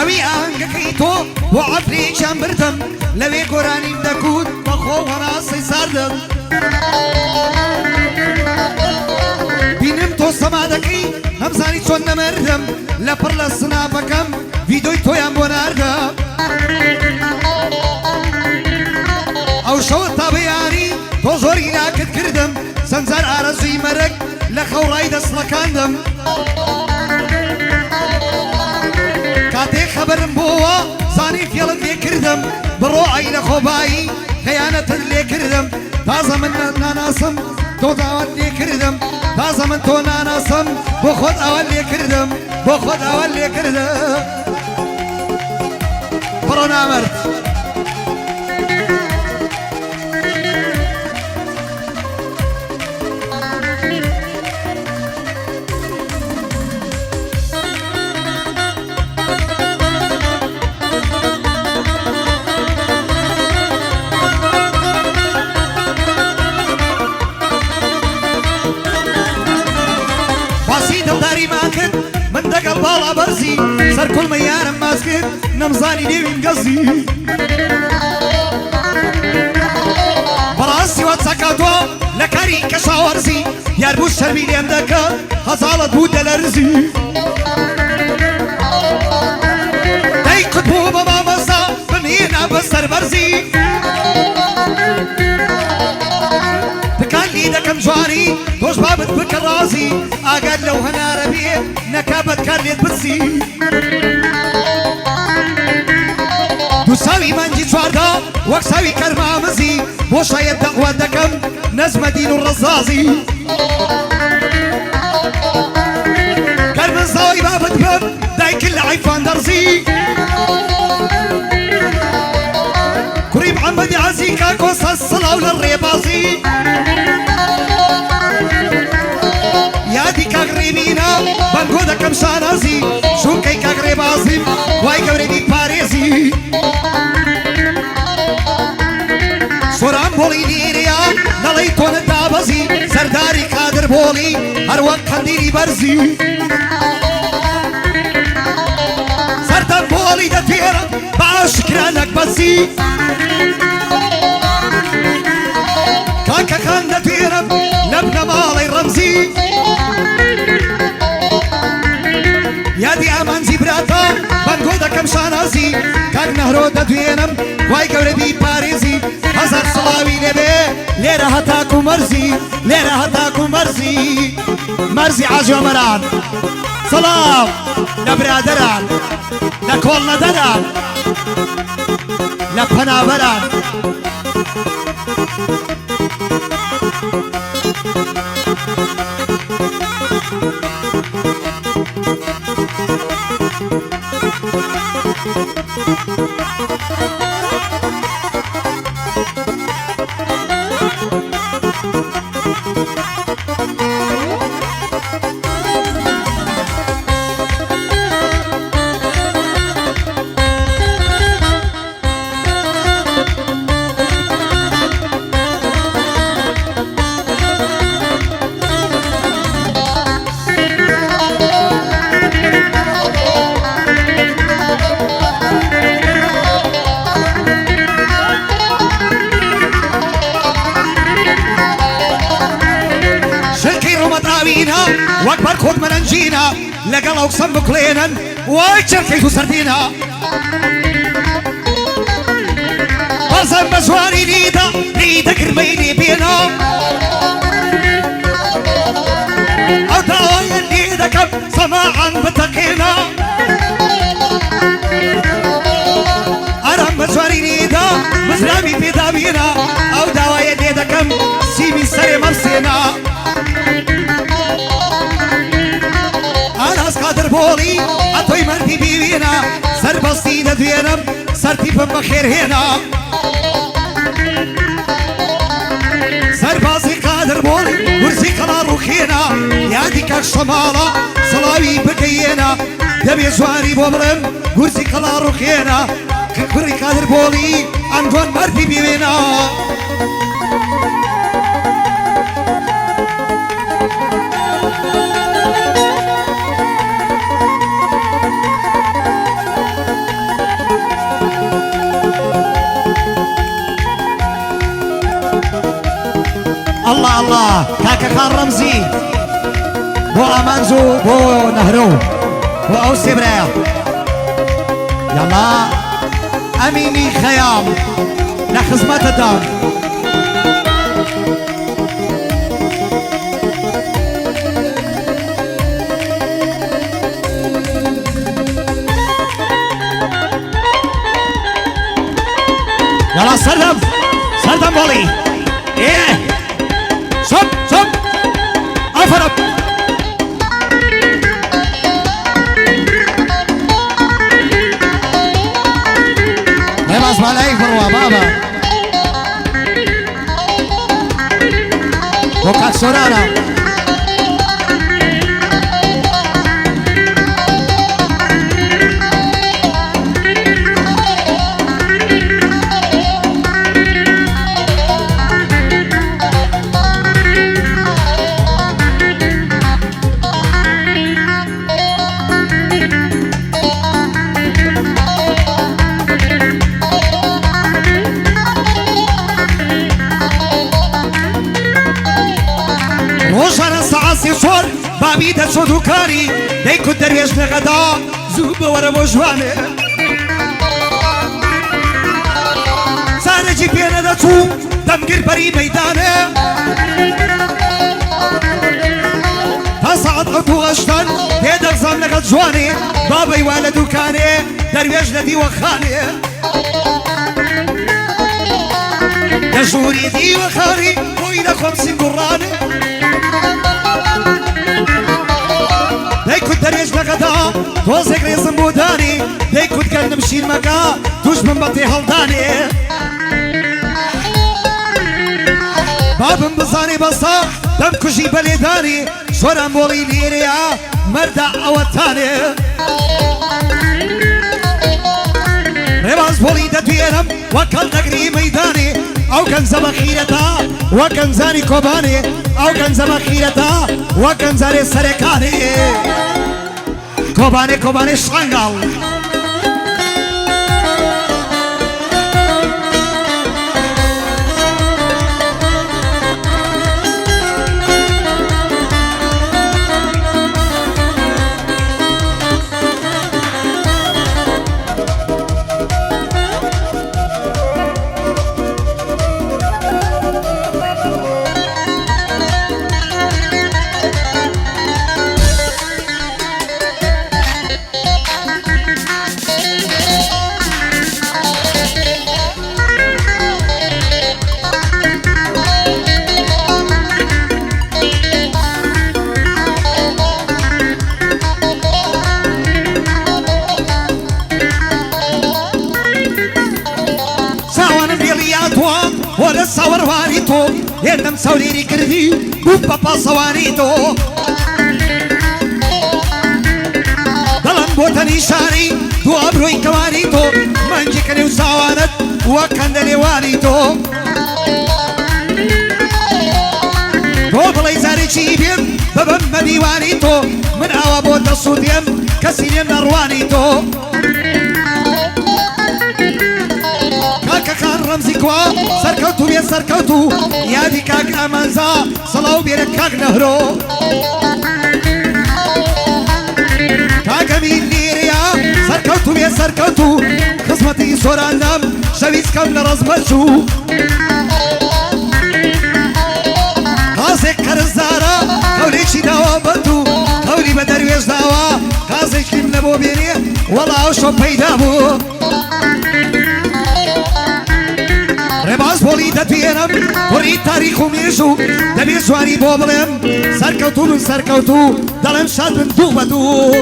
شوي آنگەکەی تۆ بۆ عەفرێکیان بردم لەوێ گۆرانیم دەکوت بەخۆ وەڕاستی ساردم بینم تۆ سەما دەکەی هەمزانی چۆن نەمەردم لە پڕ لە سناپەکەم ڤیدۆی تۆیان بۆ ناردم ئەو شەوە تا بەیانی تۆ زۆری ناکت کردم سەنجار ئارەزووی مەرەک لە خەوڕای دەسڵەکاندم کاتێک خەبەرم بۆوە زانی فێڵم لێ کردم بڕۆ ئەینە خۆبایی خەیانەتت لێ کردم تازە من ناناسم تۆ داوات لێ کردم تازە من تۆ ناناسم بۆ خۆت ئەوە لێ کردم بۆ خۆت ئەوە لێ کردم بڕۆ نامەرد من دەگەڵ باڵا بەرزی سەر کوڵمە یارم ماس کرد نەمزانی نێوین گەزی بەڕاستی وا چەکاتۆ لە کاری کەشاوەرزی یار بوو شەرمی لێم دەکات هەزاڵت بوو دەلەرزی دەیقت بوو بە مامەستا بمێنا بەسەر بەرزی پکان لی دەکەم جوانی تۆش بابت بکە ڕازی ئاگات لەو هەنارە بێ نەکابەت کار لێت بچی دوو ساوی مانجی چواردا وەک ساوی کەرمامزی بۆ شایەت دەقوە دەکەم نەزمە دین و ڕەزازی گەر من زاوی بابت بم دایکن لە عیفان دەرزی کوڕی محەممەدی عەزی کاکۆ سەد سڵاو لە ڕێبازی یادی کاک ڕێبینە بەنگۆ دەکەم شانازی شوکەی کاک ڕێبازیم وای گەورەی پارێزی سۆران بۆڵی لێرەیە نەڵەی تۆنت دابەزی سەرداری قادر بۆڵی هەروەک قەندیری بەرزی سەردەم بۆڵی دەتێرە بە ئاشکرانەک بەزی کاکەکان دەتێرم لە بنەماڵی ڕەمزی یادی ئامانجی براتە بەنگۆ دەکەم شانازی کاک نەهرۆ دەدوێنم وای گەورەبی پارێزی هەزار سڵاوی لێبێ لێرە هەتاکو مەرزی لێرە هەتاکو مەرزی مەرزی عاجۆمەران سڵاو لە برادەران لە کۆڵنەدەران لە پەنابەران وەک بەرخۆت مەرەنجینە لەگەڵ ئەو قسەم بکڵێنن وای چرکەیت و سەردینە بەزەم بە جوانی لیدە لیدە گرمەی لێ بێنە ئەو داوایە لێ دەکەم سەماعان بتەقێنە ئارام بە جوانی لیدە مزراوی پێدابێنە ئەو داوایە لێ دەکەم سیمی سەرێ مەرسێنە قادر بۆڵی ئەتۆی مەردی بیوێنە سەربەستی دەدوێنم سەرتیپم بەخێرهێنا سەربازی قادر بۆڵی ورزی کەڵا ڕوخێنە یادی کاک شەماڵە سڵاوی بکەیێنە دەبێ جوانی بۆ بڵێم ورزی کەڵا ڕوخێنە کە کوڕی قادر بۆڵی ئەمجۆن مەردی بیوێنە بەڕاستی بۆ ئامانج و بۆ نەهرۆ بۆ ئەو سێبرایە یاڵا ئەمینی خەیام لە خزمەتەدا يلا سردم سردم بالي ايه صب صب افرب بس عليك بروا بابا وقت سورانا روشانا سعاسي صور بابي دا صدو كاري ديكو درويش لغدا زوب ورا بوجواني سارجي بينا دا تو دمقر بري ميداني تصعد عطو غشتن ديدا غزام لغد جواني بابي والدو كاني درويش لدي وخاني دجوري دي وخاري وإذا خمسين قراني ديكو دريج لغدا توزيك ريزم بوداني ديكو تقل نمشي المكا توش من بطي هلداني بابم بزاني بصا دم كجي بليداني شورم بولي ليريا مردا اوتاني ريباز بولي دتويرم وكل نقري ميداني او كان زبخيرتا وكان زاني كوباني او كان زبخيرتا وكان زاني سركاني كوباني كوباني شانغال ولا صور واريتو يندم صوريري كردي بابا صواريتو دلم بوتني شاري دو أبروي كواريتو منجي كنيو صوارت وكندلي واريتو تو بلاي زاري شيبين ببن مدي واريتو من أوا بوت الصوديم كسينيم نروانيتو كان رمزي كوا سركوتو بيا سركوتو يادي كاك امانزا صلاو بيرك كاك نهرو كاك امين ليريا سركوتو بيا سركوتو خصمتي سورانم شويس كم لرزمشو قازك كرزارا قولي شي داوا بدو قولي بدرويش داوا قازك كم نبو بيني والله وشو بيدابو رباز بولي دتويرم وري تاريخو ميشو دبي سواري بوبلم سركوتو من سركوتو دلم شاد من دو بدو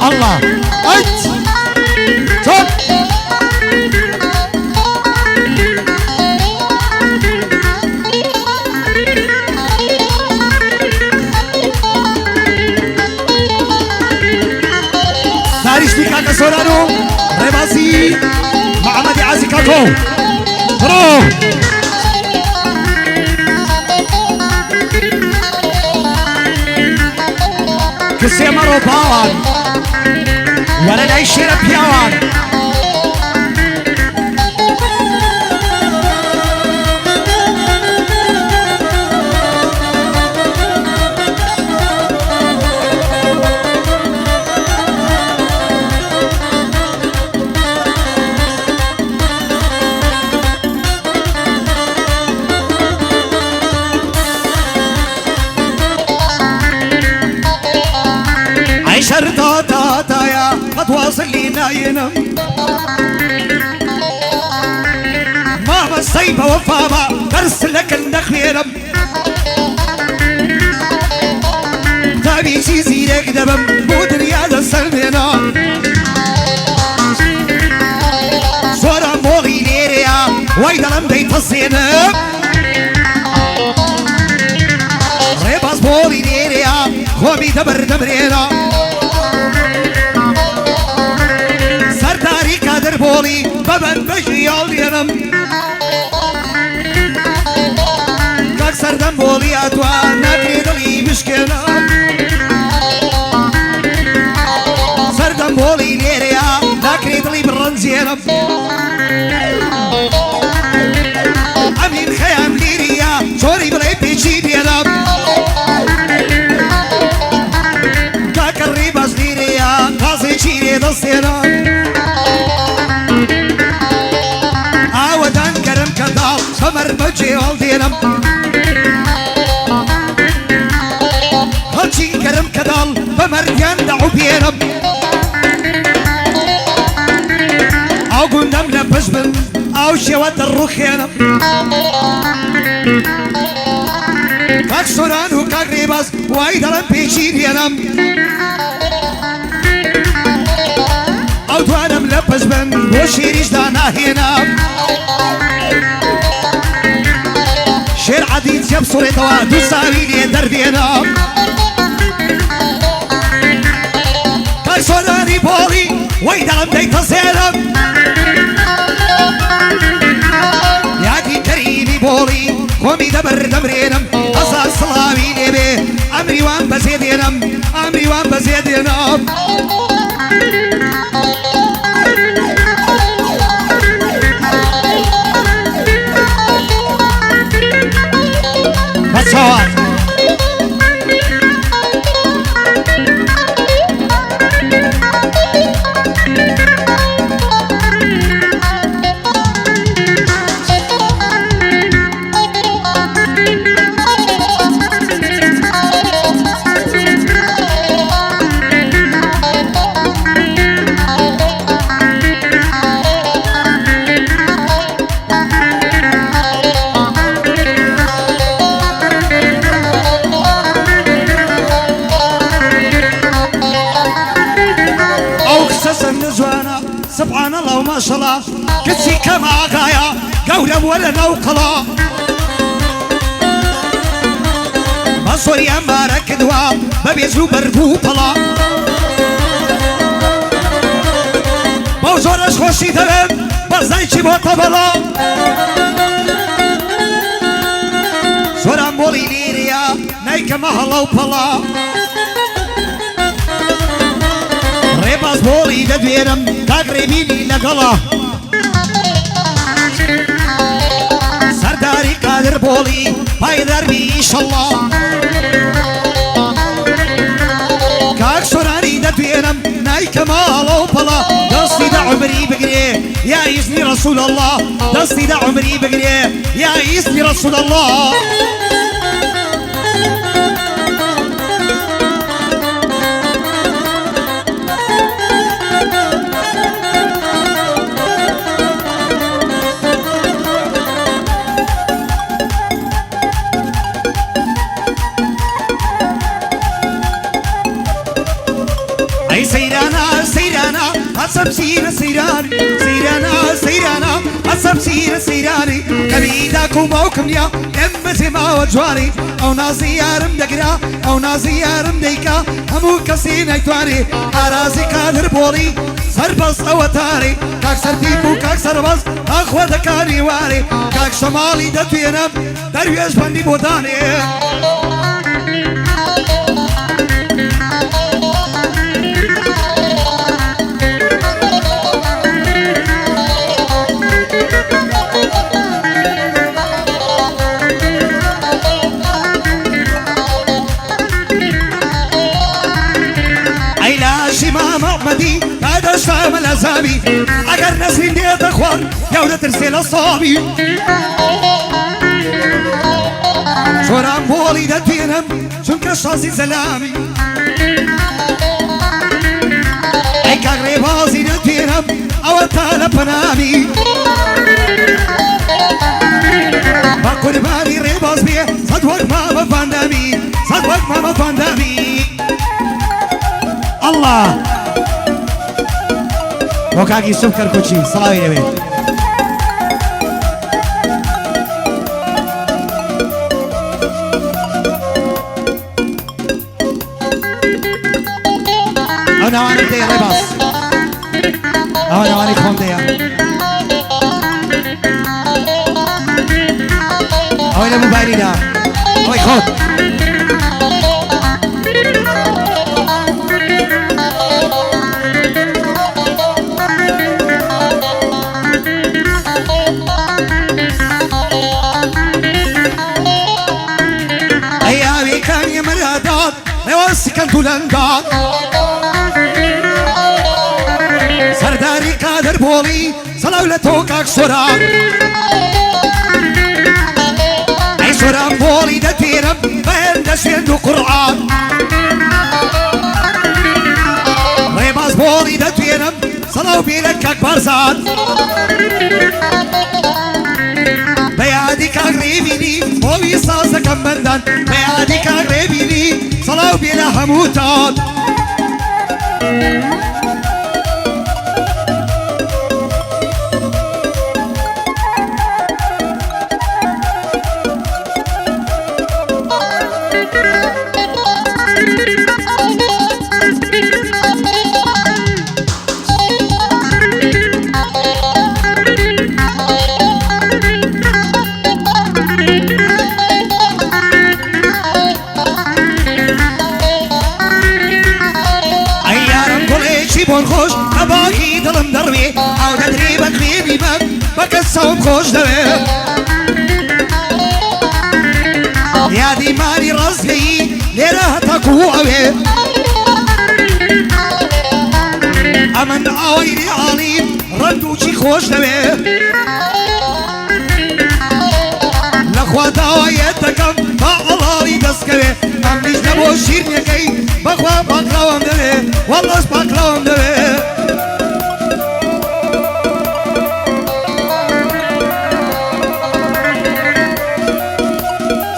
الله ايت توب تاريخ كاكا سورانو ربازي محمد عزي كاكو برو كسي مرو باوان ولا نايشير بياوان قد واصل لي ناينم ماما السيبة وفاما درس لك النخيرم تابي شيزي لك دبم بود رياض السلمينا صورة موغي ليريا ويدلم دي تصينم ريباس بولي ليريا خومي دبر دبرينا سرداري كادر بولي ببن بجي يالينم كاك سردم بولي اتوا ناكري دلي مشكنا سردم بولي ليريا ناكري دلي بالرنزينم امين خيام ليريا شوري بلاي بيجي دينم كاك الريباس ليريا قاسي شيري دستينم آودان كرم كدال سمر بجي والدينم هلشي كرم كدال بمرديان دعو بينم او قندم لبس من او شوات الرخينم كاك سوران وكاك ريباس وايدلم بيشي دينم او دوانم لبس من وشيريش دانا هينم شير عديد جاب صوري توا دوساوي لي دربينا كاك سوراني بولي ويدلم دي تصيرم يادي كريمي بولي قومي دبر دبرينم أصال صلاوي لي بي أمري وان بزيدينم أمري وان بزيدينم بصوات سبحان الله وما شاء الله كتسي كما غايا قولب ولا نوقلا بصوري أمبارا كدوا ببيزو بردو طلا بوزور أشخوشي دلم بزايشي بوطبلا سوران بولي ليريا نايكا مهلا وبلا ريباس بولي ددويرم تقربيني لقلا سرداري قادر بولي بايدر بي إن شاء الله كاك سوراني ددويرم نايك مالا وبلا دستي دا عمري بقري يا إذني رسول الله دستي دا عمري بقري يا إذني رسول الله أي سيرانا سيرانا أصب سير سيراني سيرانا سيرانا أصب سير سيراني كبيداكم موكم يا لما زما وجواني أو نازي يارم دقرا أو نازي يارم ديكا همو كسين ايتواني أرازي قادر بولي سربس أوتاري كاك سرتيبو كاك سربس أخوة دكاني واري كاك شمالي دتوينم درويش بندي بوداني محمدي هذا شام الأزامي أجر نسرين ديت أخوان يا ترسل الصابي شورام بولي دتينم شنك الشاسي سلامي أي كغري ڕێبازی دەتێنم ئەوە تا لە پەنامی بە قوربانی ڕێباز بێ سەد وەک مامە فاندامی سەد وەک مامە فاندامی الله بۆ کاکی سوب کەرکوچی سڵاوی دەوێت ئەو ناوانت دەیە ڕێباز ئەوە ناوانی خۆم دەیە ئەوەی لە موبایلیدا ئەوەی خۆت ئەیاوێکانی مەرادات لەوە سکەند و لەنگات سەرداری قادر بۆڵی سەلاو لە تۆ کاک سۆران ئەی سۆران بۆڵی دەتێرم بەهێندە سوێند و قورعان ڕێباز بۆڵی دەتوێنم سەلاو بێ لە کاک بارزان بەیادی کاک ڕێبینی بۆوی سازەکەم بەندان بەیادی کاک ڕێبینی سەلاو بێ لە هەمووتان بۆن خۆش ئەباکی دڵم دەڕوێ ئەو دەدرێ بە خوێبی بەم بە کەس چاوم خۆش دەوێ یادی ماری ڕازگەیی لێرە هەتاکو ئەوێ ئەمن ئاوەی ڕێعاڵی ڕەندووچی خۆش دەوێ لەخوا داوایەت دەکەم با ئەڵاڵی دەستکەوێ ئەم نیژنە بۆ شیرنەکەی بەخوا پاکراوم دەوێ وەڵاش پاکراوم دەوێ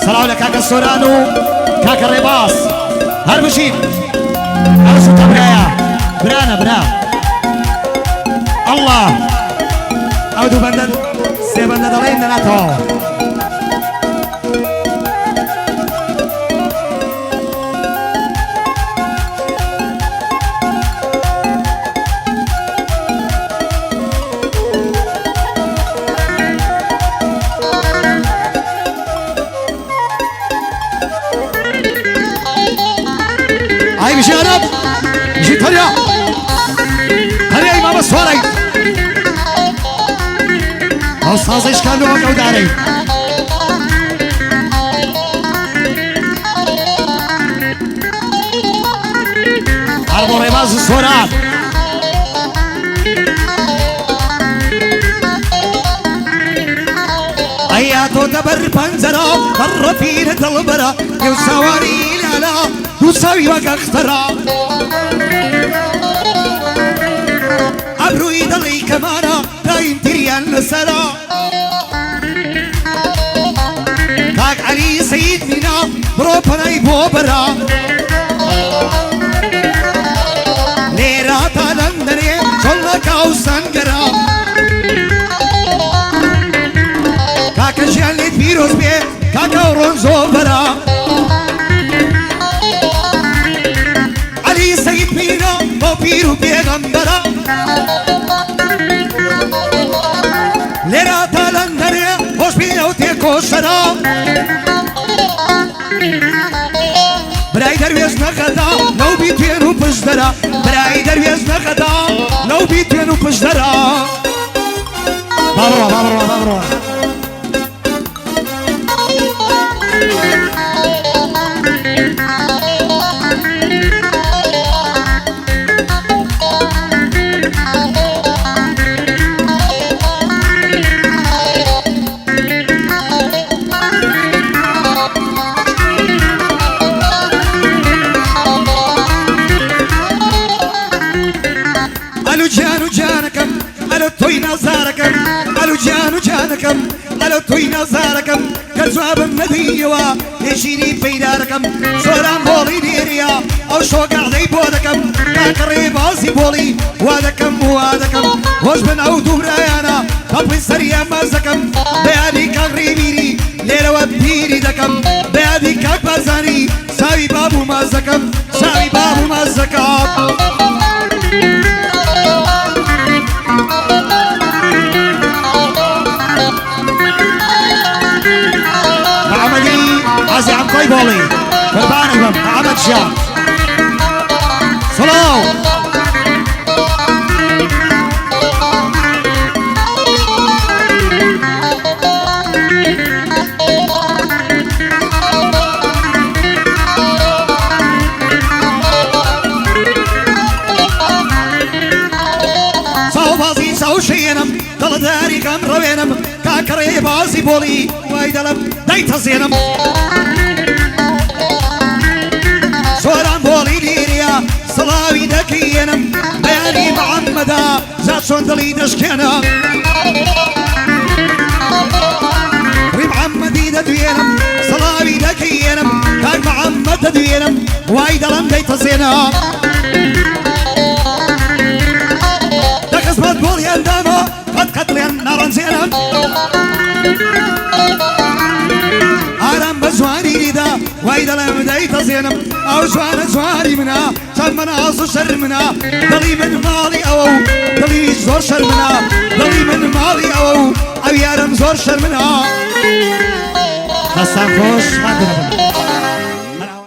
سەلاو لە کاکە سۆران و کاکە ڕێباز هەر بشین ئەو سوتە برایە برانە برا الله ئەو دوو بەندە سێ بەندە دەڵێن دەناتەوە هاي مشي أنا مشي تريا تريا إمام الصوري أستاذ إيش كانوا وقعوا داري عرضوا رماز الصورات أياتو تبر بنزرا بر فينة البرا يوسواري لالا يساوي وقع اخترا أبروي دلي كمانا دايم تريان لسرا كاك علي سيد منا برو بناي بوبرا ليرا تالندري شلك أو سنگرا كاك جالي بيروز بي كاك ورنزو برا علي سيد منا بيرو بيغمبرا ليرا تالندري خوش بينو تيكو شرا براي درويش نغدا لو بيتوينو پشدرا براي درويش نغدا لو بيتوينو پشدرا بابروا بابروا بابروا جان جانكم قالوا توي نزاركم كجواب النبي يشيني بيداركم سوران بولي ديريا او شوق عضي بودكم كاكري باسي بولي وادكم وادكم وش بن او دوريانا طب سريا مازكم بيادي كاكري بيري ليلة وبيري دكم بيادي كاك بازاني ساوي بابو مازكم ساوي بابو مازكم عزي عم كوي بولي قربان بم محمد شاه صلاو صاو بازي صاو شينم دل داري كم روينم كاكري بازي بولي وايدلم دايت زينم سوران بولي ديريا صلاوي دكينم بياني محمدا زاد شون دلي دشكينم ري محمدي ددوينم صلاوي دكينم كاك محمد ددوينم وايدلم دايت زينم دكسمت بولي انداما قد قتلين نارن زينم عالم بزواني ليدا وايدا لمداي تزينم او جوانا جواني منا سمنا اصو شر منا دلي من مالي او دلي زور شر منا دلي من مالي او يارم زور شر منا خسان خوش ما